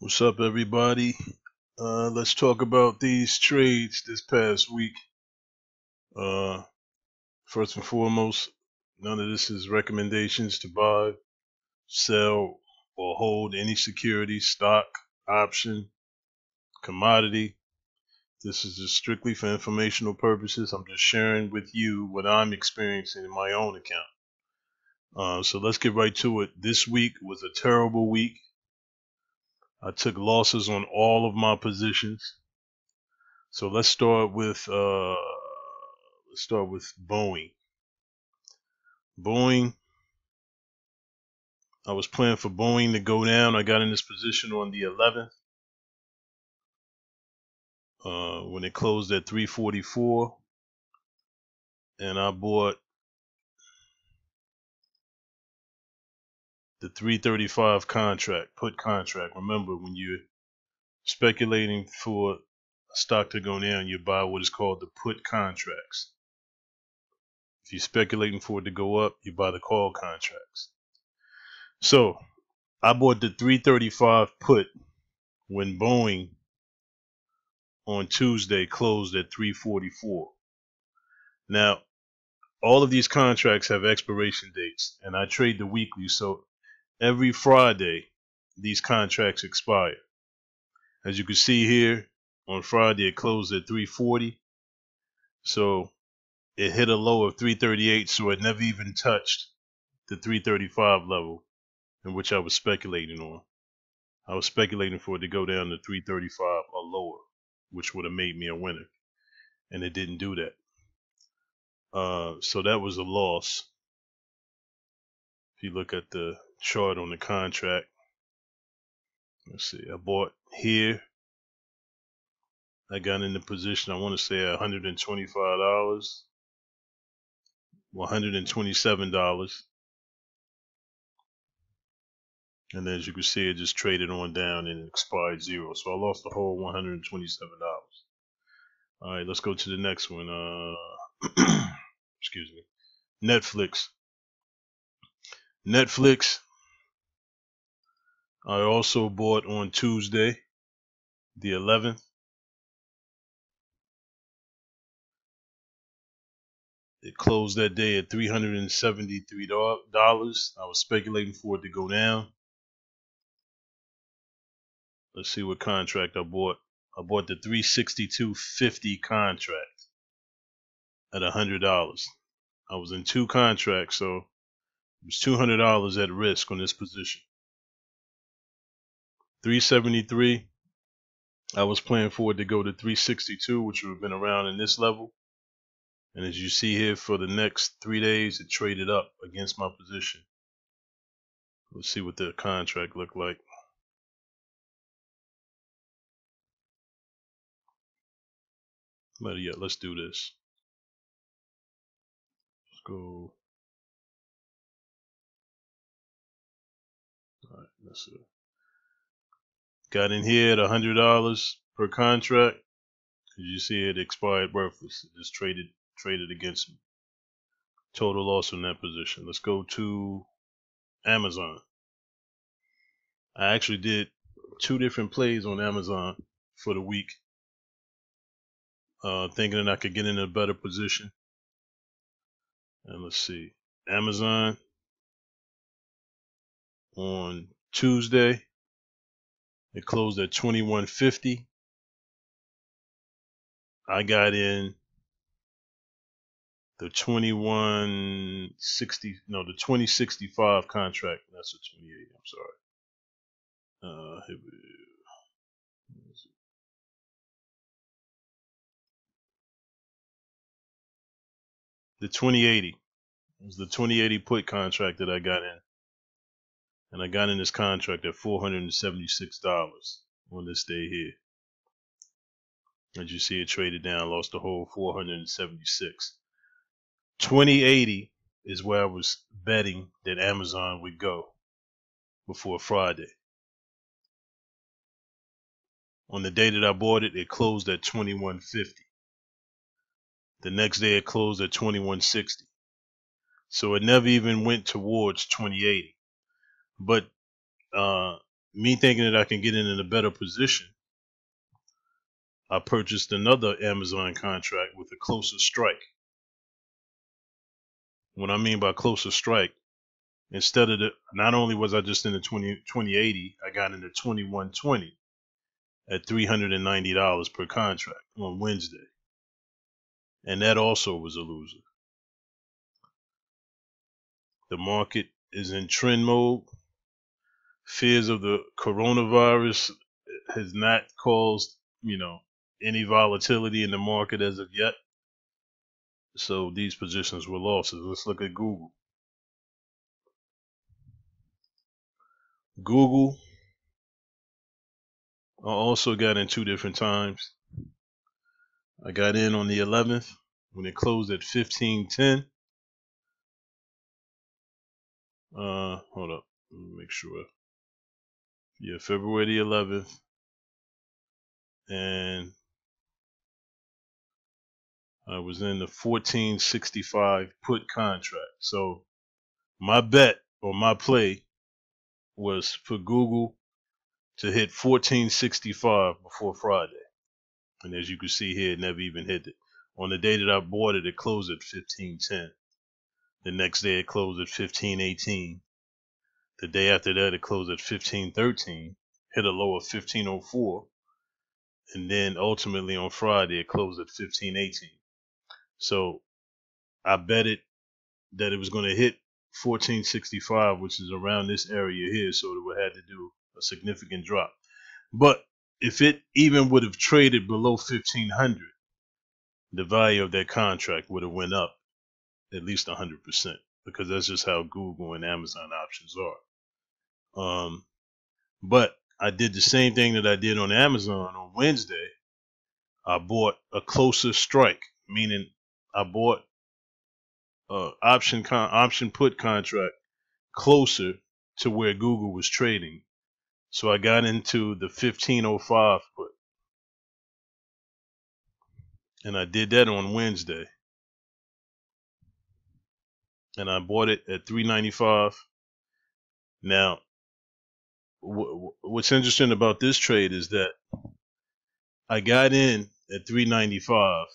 What's up, everybody? Let's talk about these trades this past week. Uh, First and foremost, none of this is recommendations to buy, sell, or hold any security, stock, option, commodity. This is just strictly for informational purposes. I'm just sharing with you what I'm experiencing in my own account. So let's get right to it. This week was a terrible week. I took losses on all of my positions. So let's start with Boeing. Boeing. I was planning for Boeing to go down. I got in this position on the 11th when it closed at 344, and I bought the 335 contract, put contract. Remember, when you're speculating for a stock to go down, you buy what is called the put contracts. If you're speculating for it to go up, you buy the call contracts. So I bought the 335 put when Boeing on Tuesday closed at 344. Now, all of these contracts have expiration dates, and I trade the weekly, so every Friday these contracts expire. As you can see here, on Friday it closed at 340, so it hit a low of 338, so it never even touched the 335 level in which I was speculating on. I was speculating for it to go down to 335 or lower, which would have made me a winner, and it didn't do that. So that was a loss. If you look at the chart on the contract, let's see, I bought here. I got in the position, I want to say at $125, $127. And as you can see, it just traded on down and it expired zero. So I lost the whole $127. All right, let's go to the next one. Excuse me. Netflix. Netflix, I also bought on Tuesday, the 11th. It closed that day at $373. I was speculating for it to go down. Let's see what contract I bought. I bought the 362.50 contract at $100. I was in two contracts, so it was $200 at risk on this position. 373. I was planning for it to go to 362, which would have been around in this level. And as you see here, for the next 3 days, it traded up against my position. Let's see what the contract looked like. Better yet, let's do this. Let's go. All right, let's see. Got in here at $100 per contract. As you see, it expired worthless. It just traded against me. Total loss on that position. Let's go to Amazon. I actually did two different plays on Amazon for the week, thinking that I could get in a better position. And let's see, Amazon on Tuesday, it closed at 21.50. I got in the 2065 contract. That's a 28. I'm sorry. Here we go. The 2080. It was the 2080 put contract that I got in. And I got in this contract at $476 on this day here. As you see, it traded down, lost the whole 476. 2080 is where I was betting that Amazon would go before Friday. On the day that I bought it, it closed at 21.50. The next day it closed at 21.60. So it never even went towards 2080. But me thinking that I can get in a better position, I purchased another Amazon contract with a closer strike. What I mean by closer strike, instead of not only was I just in the 2080, I got into 2120 at $390 per contract on Wednesday. And that also was a loser. The market is in trend mode. Fears of the coronavirus has not caused, any volatility in the market as of yet. So these positions were losses. Let's look at Google. Google, I also got in two different times. I got in on the 11th when it closed at 1510. Hold up, let me make sure. Yeah, February the 11th, and I was in the 1465 put contract. So my bet or my play was for Google to hit 1465 before Friday. And as you can see here, it never even hit it. On the day that I bought it, it closed at 1510. The next day it closed at 1518. The day after that it closed at 1513, hit a low of 1504. And then ultimately on Friday it closed at 1518. So I bet it that it was going to hit 1465, which is around this area here, so it would have to do a significant drop. But if it even would have traded below 1500, the value of that contract would have went up at least 100%, because that's just how Google and Amazon options are. But I did the same thing that I did on Amazon on Wednesday. I bought a closer strike, meaning I bought option put contract closer to where Google was trading. So I got into the 1505 put. And I did that on Wednesday. And I bought it at 395. Now, what's interesting about this trade is that I got in at 395.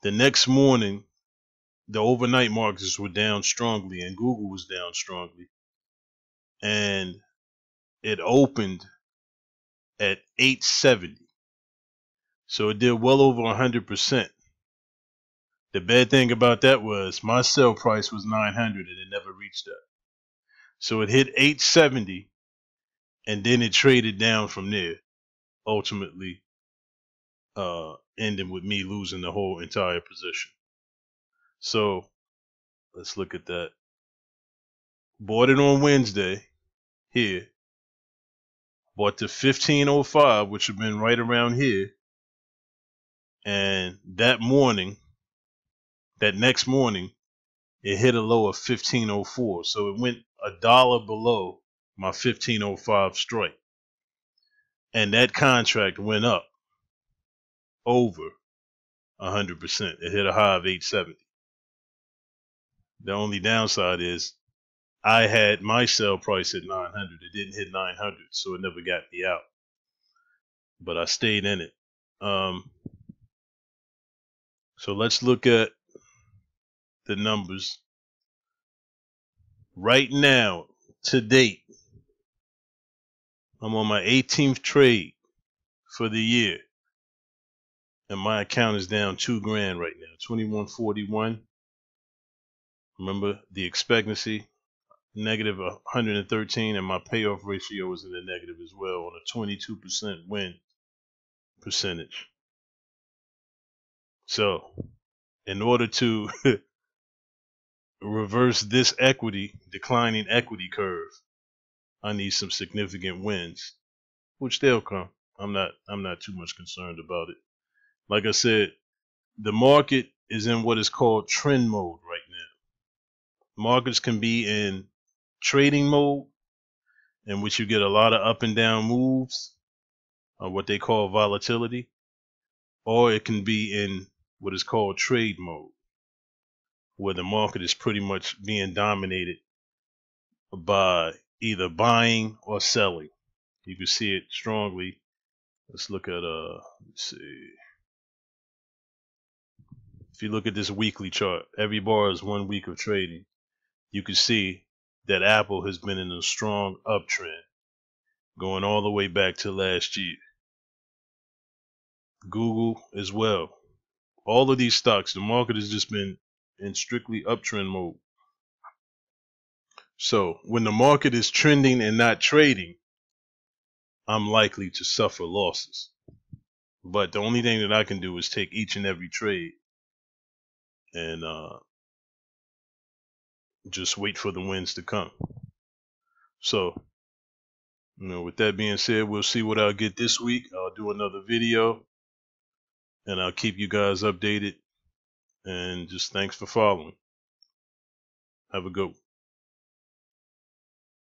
The next morning, the overnight markets were down strongly and Google was down strongly. And it opened at 870. So it did well over 100%. The bad thing about that was my sell price was 900 and it never reached that. So it hit 870 and then it traded down from there, ultimately ending with me losing the whole entire position. So let's look at that. Bought it on Wednesday here. Bought the 1505, which have been right around here. And that next morning, it hit a low of 1504. So it went $1 below my 1505 strike. And that contract went up over 100%. It hit a high of 870. The only downside is I had my sell price at 900. It didn't hit 900, so it never got me out. But I stayed in it. So let's look at the numbers. Right now, to date, I'm on my 18th trade for the year. And my account is down $2,000 right now, 2141. Remember the expectancy, negative 113, and my payoff ratio is in the negative as well on a 22% win percentage. So, in order to reverse this declining equity curve, I need some significant wins, which they'll come. I'm not too much concerned about it. Like I said, the market is in what is called trend mode right now. Markets can be in trading mode, in which you get a lot of up and down moves, or what they call volatility, or it can be in what is called trade mode, where the market is pretty much being dominated by either buying or selling. You can see it strongly. Let's look at let's see. If you look at this weekly chart, every bar is 1 week of trading. You can see that Apple has been in a strong uptrend going all the way back to last year. Google as well. All of these stocks, the market has just been in strictly uptrend mode. So when the market is trending and not trading, I'm likely to suffer losses. But the only thing that I can do is take each and every trade and just wait for the wins to come. So, with that being said, we'll see what I'll get this week. I'll do another video and I'll keep you guys updated. And just thanks for following. Have a good one.